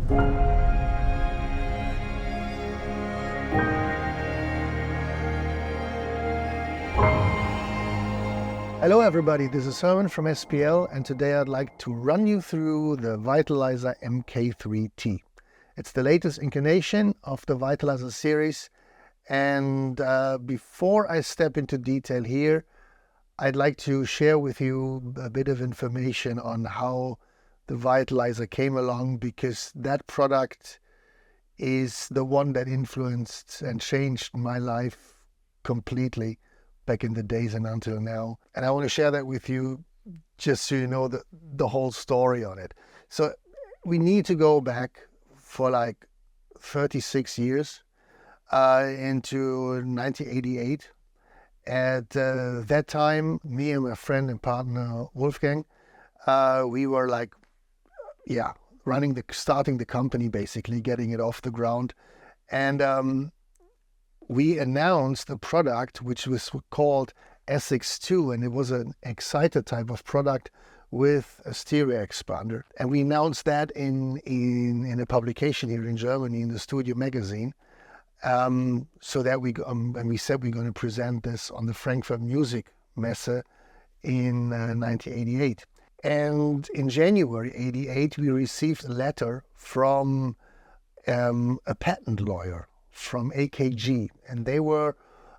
Hello everybody, this is Hermann from SPL, and today I'd like to run you through the Vitalizer Mk3-T. It's the latest incarnation of the Vitalizer series, and before I step into detail here, I'd like to share with you a bit of information on how the Vitalizer came along, because that product is the one that influenced and changed my life completely back in the days and until now. And I want to share that with you just so you know the whole story on it. So we need to go back for like 36 years into 1988. At that time, me and my friend and partner Wolfgang, we were like, starting the company, basically getting it off the ground. And we announced a product which was called SX2, and it was an exciter type of product with a stereo expander. And we announced that in a publication here in Germany, in the Studio magazine, so that and we said we're going to present this on the Frankfurt Music Messe in 1988. And in January 88, we received a letter from a patent lawyer from AKG, and they were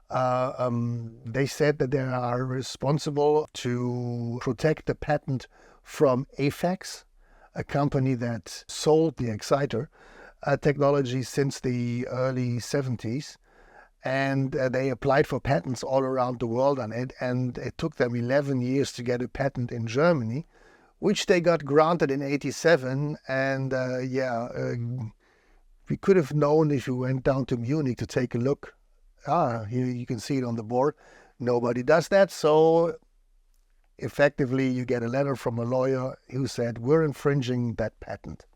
they said that they are responsible to protect the patent from AFAX, a company that sold the exciter technology since the early 70s, and they applied for patents all around the world on it, and it took them 11 years to get a patent in Germany, which they got granted in 87. And we could have known if we went down to Munich to take a look. Here you can see it on the board. Nobody does that. So effectively, you get a letter from a lawyer who said, we're infringing that patent.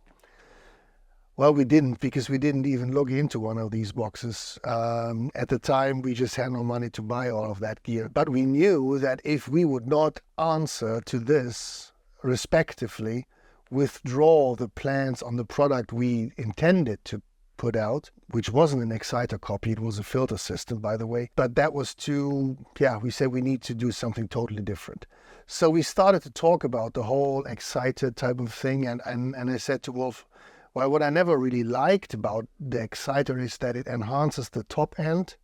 Well, we didn't, because we didn't even look into one of these boxes. At the time, we just had no money to buy all of that gear. But we knew that if we would not answer to this, respectively, withdraw the plans on the product we intended to put out, which wasn't an exciter copy, it was a filter system, by the way. But that was we said we need to do something totally different. So we started to talk about the whole exciter type of thing, and I said to Wolf, well, what I never really liked about the exciter is that it enhances the top end,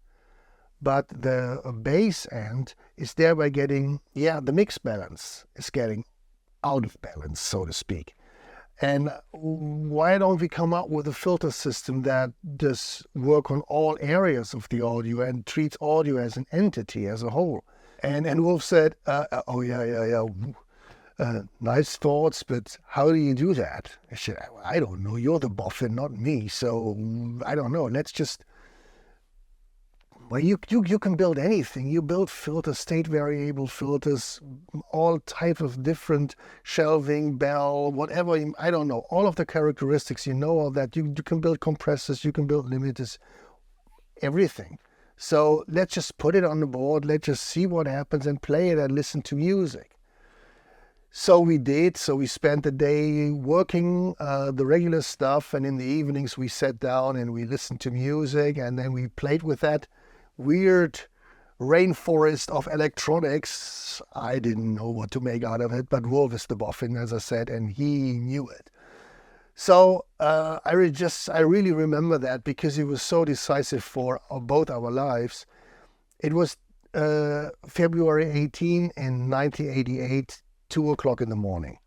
but the bass end is thereby getting, the mix balance is getting out of balance, so to speak. And why don't we come up with a filter system that does work on all areas of the audio and treats audio as an entity, as a whole? And Wolf said, nice thoughts, but how do you do that? I said, I don't know, you're the boffin, not me, so I don't know, let's just... Well, you can build anything. You build filters, state variable filters, all type of different shelving, bell, whatever, I don't know, all of the characteristics, all that. You can build compressors, you can build limiters, everything. So let's just put it on the board, let's just see what happens and play it and listen to music. So we did. So we spent the day working the regular stuff, and in the evenings we sat down and we listened to music, and then we played with that weird rainforest of electronics. I didn't know what to make out of it, but Wolf is the boffin, as I said, and he knew it. So I really remember that, because it was so decisive for both our lives. It was February 18 in 1988, 2 o'clock in the morning.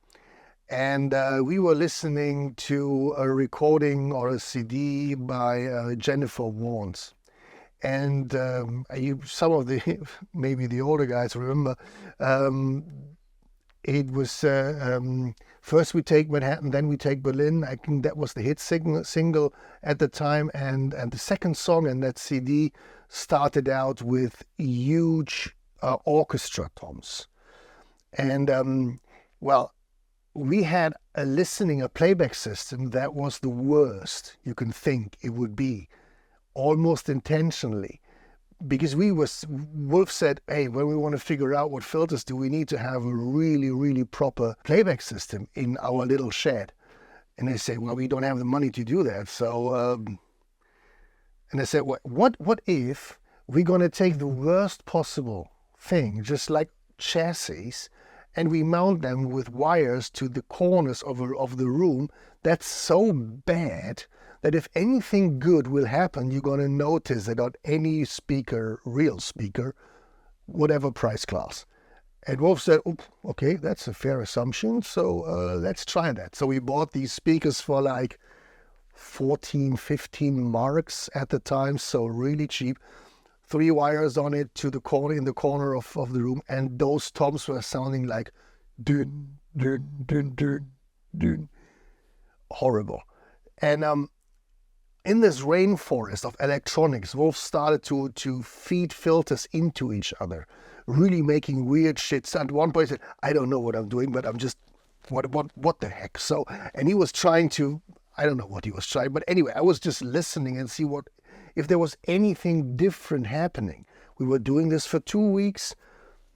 And we were listening to a recording or a CD by Jennifer Warnes. And some of maybe the older guys remember, it was first we take Manhattan, then we take Berlin. I think that was the hit single at the time. And the second song in that CD started out with huge orchestra toms. And we had a playback system that was the worst you can think it would be, almost intentionally, because Wolf said, hey, when we want to figure out what filters do, we need to have a really, really proper playback system in our little shed. And they say, well, we don't have the money to do that. So, and I said, what if we're going to take the worst possible thing, just like chassis, and we mount them with wires to the corners of the room? That's so bad that if anything good will happen, you're going to notice it on any speaker, real speaker, whatever price class. And Wolf said, okay, that's a fair assumption, so let's try that. So we bought these speakers for like 14, 15 marks at the time, so really cheap. 3 wires on it to the corner, in the corner of the room, and those toms were sounding like dun, dun, dun, dun, dun. Horrible. And in this rainforest of electronics, Wolf started to feed filters into each other, really making weird shit. At one point he said, I don't know what I'm doing, but I'm just, what the heck? So, and he was trying to, I don't know what he was trying, but anyway, I was just listening and see if there was anything different happening. We were doing this for 2 weeks.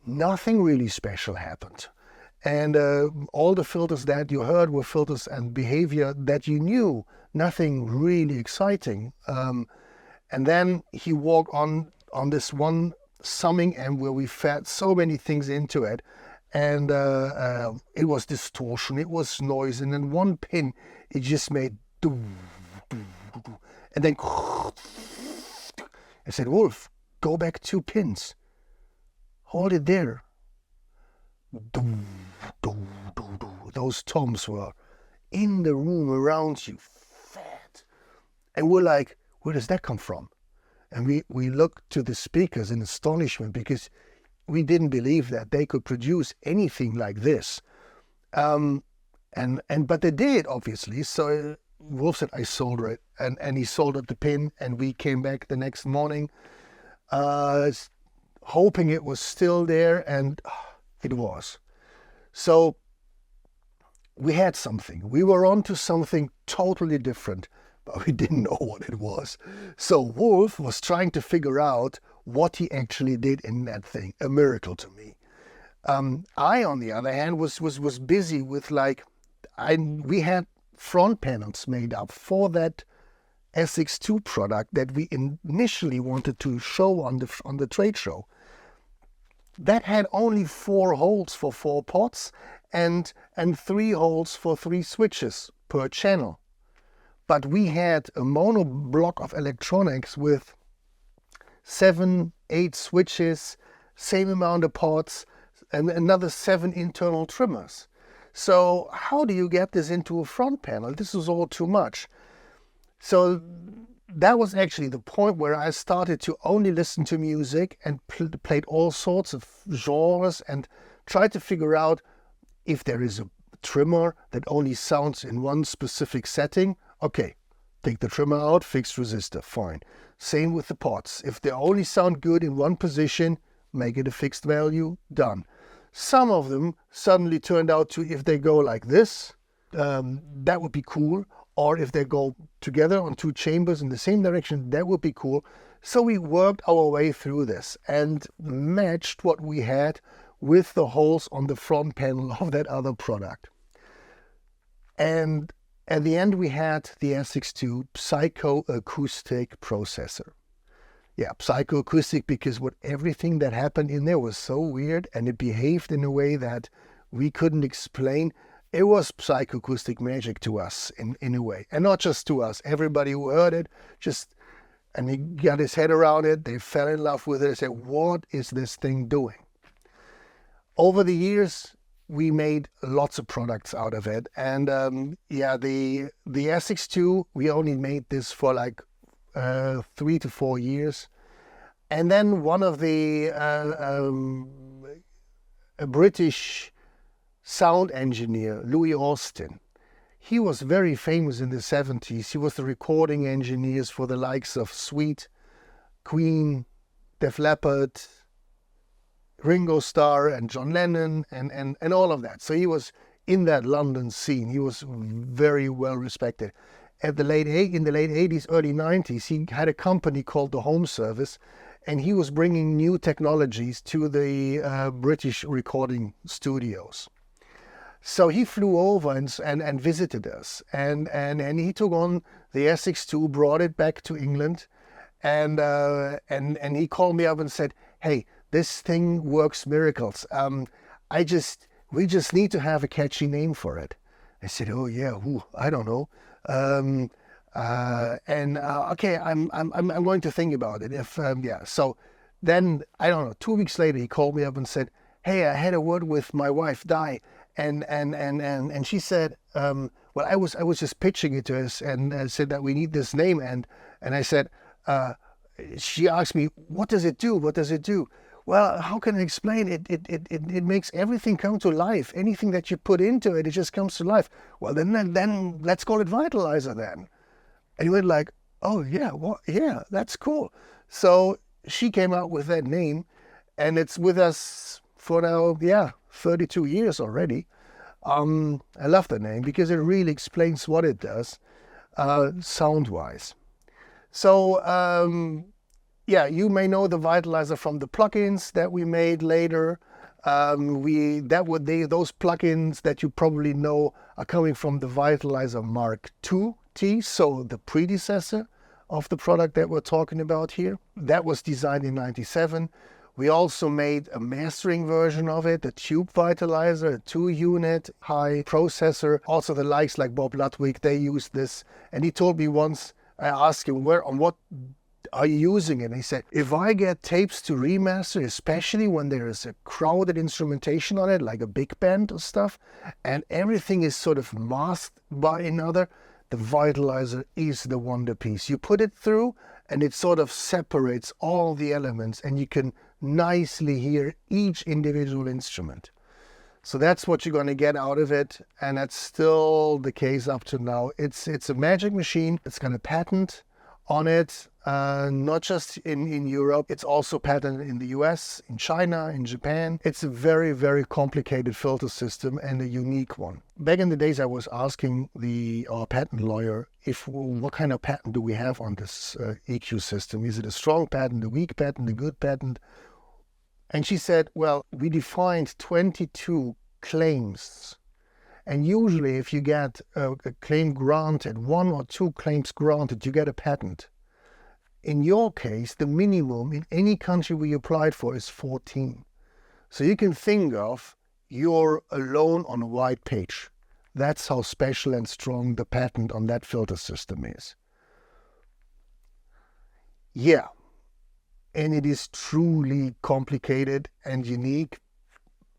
Nothing really special happened. And all the filters that you heard were filters and behavior that you knew. Nothing really exciting. And then he walked on this one summing amp where we fed so many things into it. And it was distortion, it was noise. And then one pin, it just made doo, doo, doo, and then I said, Wolf, go back 2 pins. Hold it there. Doo, doo, doo, doo. Those toms were in the room around you, fat. And we're like, where does that come from? And we looked to the speakers in astonishment because we didn't believe that they could produce anything like this. But they did, obviously. So Wolf said, I solder it. And he soldered the pin, and we came back the next morning hoping it was still there, and it was. So we had something. We were onto something totally different, but we didn't know what it was. So Wolf was trying to figure out what he actually did in that thing. A miracle to me. I, on the other hand, was busy with we had front panels made up for that SX2 product that we initially wanted to show on the trade show. That had only 4 holes for 4 pots and 3 holes for 3 switches per channel. But we had a mono block of electronics with 7, 8 switches, same amount of pots, and another 7 internal trimmers. So how do you get this into a front panel? This is all too much. So that was actually the point where I started to only listen to music and played all sorts of genres and tried to figure out if there is a trimmer that only sounds in one specific setting. Okay, take the trimmer out, fixed resistor, fine. Same with the pots. If they only sound good in one position, make it a fixed value, done. Some of them suddenly turned out to, if they go like this, that would be cool. Or if they go together on 2 chambers in the same direction, that would be cool. So we worked our way through this and matched what we had with the holes on the front panel of that other product. And at the end, we had the SX2 psychoacoustic processor. Yeah, psychoacoustic, because everything that happened in there was so weird and it behaved in a way that we couldn't explain. It was psychoacoustic magic to us in a way. And not just to us. Everybody who heard it, and he got his head around it, they fell in love with it and said, what is this thing doing? Over the years, we made lots of products out of it. And the SX2, we only made this for 3 to 4 years. And then one of the a British sound engineer, Louis Austin, he was very famous in the 70s. He was the recording engineers for the likes of Sweet, Queen, Def Leppard, Ringo Starr and John Lennon and all of that. So he was in that London scene. He was very well respected. In the late 80s, early 90s, he had a company called the Home Service, and he was bringing new technologies to the British recording studios. So he flew over and visited us, and he took on the SX2, brought it back to England, and he called me up and said, "Hey, this thing works miracles. We just need to have a catchy name for it." I said, "Oh yeah, I don't know." Okay, I'm going to think about it. Yeah. So then, I don't know, 2 weeks later, he called me up and said, "Hey, I had a word with my wife, Di, and she said, well, I was just pitching it to us and said that we need this name, and I said, she asked me, what does it do? What does it do? Well, how can I explain it? It makes everything come to life. Anything that you put into it, it just comes to life. Well, then let's call it Vitalizer then." And he went like, "Oh yeah, well, yeah, that's cool." So she came out with that name, and it's with us for now, 32 years already. I love the name because it really explains what it does, sound-wise. So, you may know the Vitalizer from the plugins that we made later. Those plugins that you probably know are coming from the Vitalizer Mk3-T, so the predecessor of the product that we're talking about here. That was designed in '97. We also made a mastering version of it, the Tube Vitalizer, a 2-unit high processor. Also the likes like Bob Ludwig, they used this. And he told me once, I asked him, on what are you using it? And he said, if I get tapes to remaster, especially when there is a crowded instrumentation on it, like a big band or stuff, and everything is sort of masked by another, the Vitalizer is the wonder piece. You put it through and it sort of separates all the elements and you can nicely hear each individual instrument. So that's what you're going to get out of it, and that's still the case up to now. It's a magic machine. It's got a patent on it, not just in Europe. It's also patented in the US, in China, in Japan. It's a very, very complicated filter system and a unique one. Back in the days, I was asking our patent lawyer what kind of patent do we have on this EQ system? Is it a strong patent, a weak patent, a good patent? And she said, well, we defined 22 claims. And usually if you get a claim granted, 1 or 2 claims granted, you get a patent. In your case, the minimum in any country we applied for is 14. So you can think of you're alone on a white page. That's how special and strong the patent on that filter system is. Yeah. And it is truly complicated and unique,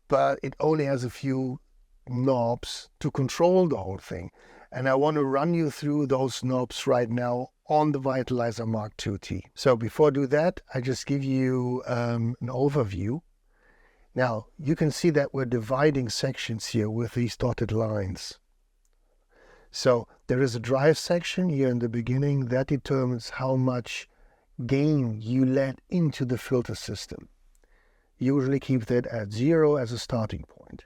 but it only has a few knobs to control the whole thing. And I want to run you through those knobs right now on the Vitalizer Mk3-T. So before I do that, I just give you an overview. Now, you can see that we're dividing sections here with these dotted lines. So there is a drive section here in the beginning that determines how much gain you let into the filter system. Usually keep that at 0 as a starting point.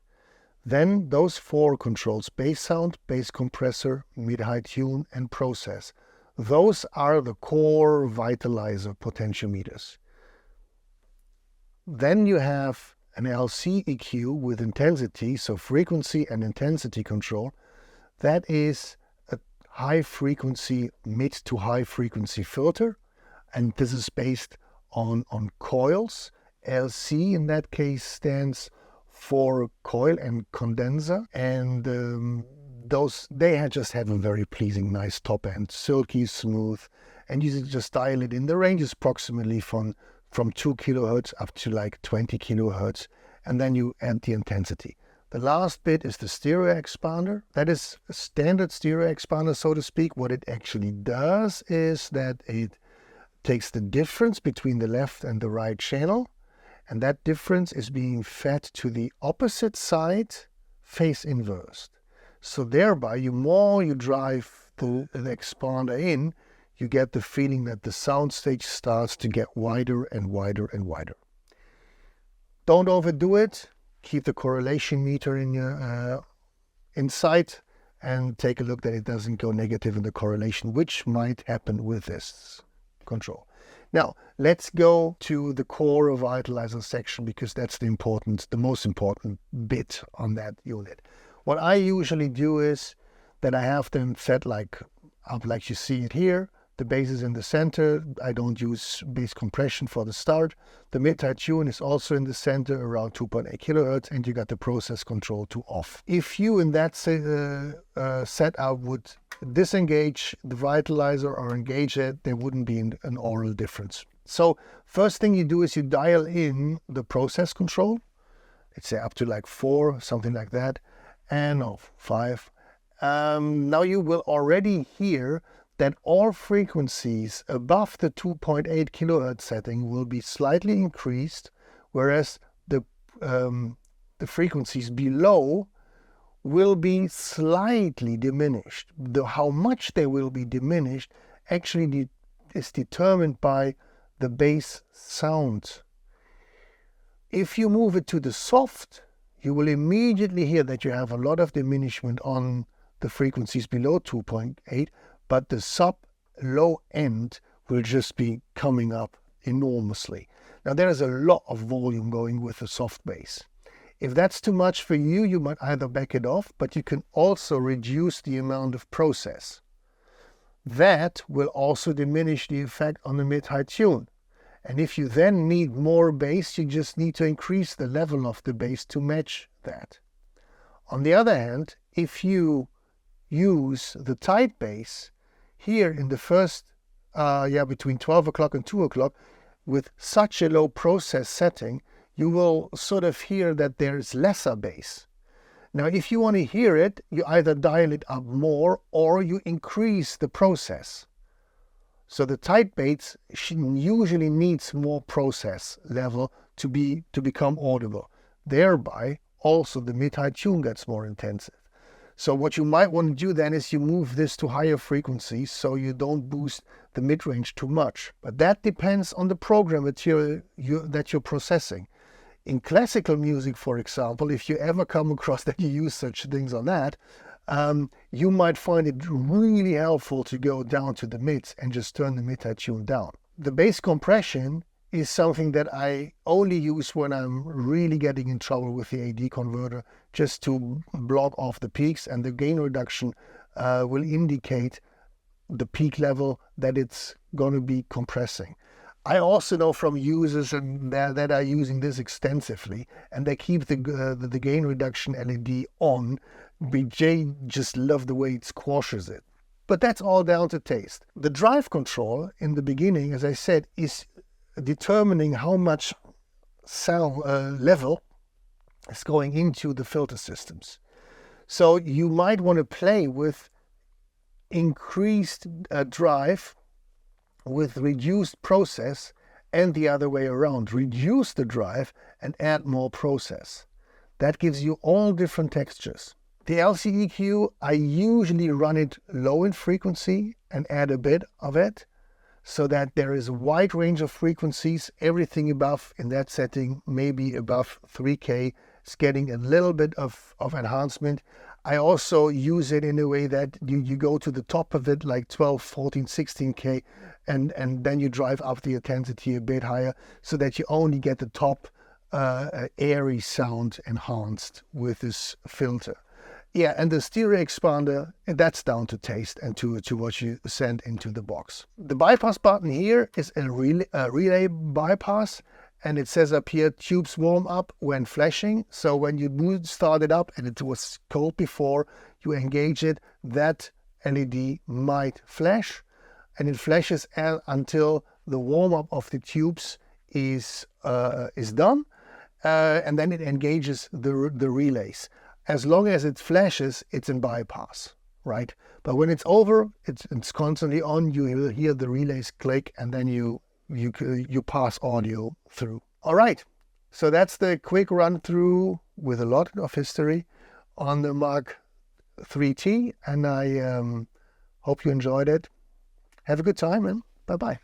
Then those 4 controls, bass sound, bass compressor, mid-high tune, and process. Those are the core Vitalizer potentiometers. Then you have an LC EQ with intensity, so frequency and intensity control. That is a high frequency, mid to high frequency filter. And this is based on coils. LC in that case stands for coil and condenser. And they just have a very pleasing, nice top end, silky, smooth. And you just dial it in. The range is approximately from 2 kilohertz up to like 20 kilohertz. And then you add the intensity. The last bit is the stereo expander. That is a standard stereo expander, so to speak. What it actually does is that it takes the difference between the left and the right channel, and that difference is being fed to the opposite side, phase inversed. So thereby, the more you drive the expander in, you get the feeling that the soundstage starts to get wider and wider and wider. Don't overdo it. Keep the correlation meter in your sight and take a look that it doesn't go negative in the correlation, which might happen with this control. Now, let's go to the core of Vitalizer section because that's the most important bit on that unit. What I usually do is that I have them set like up like you see it here. The bass is in the center. I don't use bass compression for the start. The mid-high tune is also in the center around 2.8 kilohertz, and you got the process control to off. If you in that setup would disengage the Vitalizer or engage it, there wouldn't be an aural difference. So first thing you do is you dial in the process control. Let's say up to like 4, something like that, and 5. Now you will already hear that all frequencies above the 2.8 kilohertz setting will be slightly increased, whereas the frequencies below will be slightly diminished. How much they will be diminished actually is determined by the bass sound. If you move it to the soft, you will immediately hear that you have a lot of diminishment on the frequencies below 2.8, but the sub-low end will just be coming up enormously. Now there is a lot of volume going with the soft bass. If that's too much for you, you might either back it off, but you can also reduce the amount of process. That will also diminish the effect on the mid-high tune. And if you then need more bass, you just need to increase the level of the bass to match that. On the other hand, if you use the tight bass, here in the first, between 12 o'clock and 2 o'clock, with such a low process setting, you will sort of hear that there is lesser bass. Now, if you want to hear it, you either dial it up more or you increase the process. So the tight bass usually needs more process level to become audible. Thereby, also the mid-high tune gets more intensive. So what you might want to do then is you move this to higher frequencies so you don't boost the mid-range too much. But that depends on the program material that you're processing. In classical music, for example, if you ever come across that you use such things on that, you might find it really helpful to go down to the mids and just turn the mid-high tune down. The bass compression is something that I only use when I'm really getting in trouble with the AD converter, just to block off the peaks, and the gain reduction will indicate the peak level that it's going to be compressing. I also know from users that are using this extensively, and they keep the gain reduction LED on. They just love the way it squashes it. But that's all down to taste. The drive control in the beginning, as I said, is determining how much sound level is going into the filter systems. So you might want to play with increased drive with reduced process, and the other way around. Reduce the drive and add more process. That gives you all different textures. The LCEQ, I usually run it low in frequency and add a bit of it, so that there is a wide range of frequencies. Everything above in that setting, maybe above 3K, is getting a little bit of enhancement. I also use it in a way that you go to the top of it, like 12, 14, 16K, and then you drive up the intensity a bit higher, so that you only get the top airy sound enhanced with this filter. Yeah, and the stereo expander, that's down to taste and to what you send into the box. The bypass button here is a relay bypass, and it says up here, tubes warm up when flashing. So when you start it up and it was cold before you engage it, that LED might flash, and it flashes until the warm up of the tubes is done, and then it engages the relays. As long as it flashes, it's in bypass, right? But when it's over, it's constantly on. You will hear the relays click, and then you pass audio through. All right, so that's the quick run through with a lot of history on the Mk3-T, and I hope you enjoyed it. Have a good time, and bye-bye.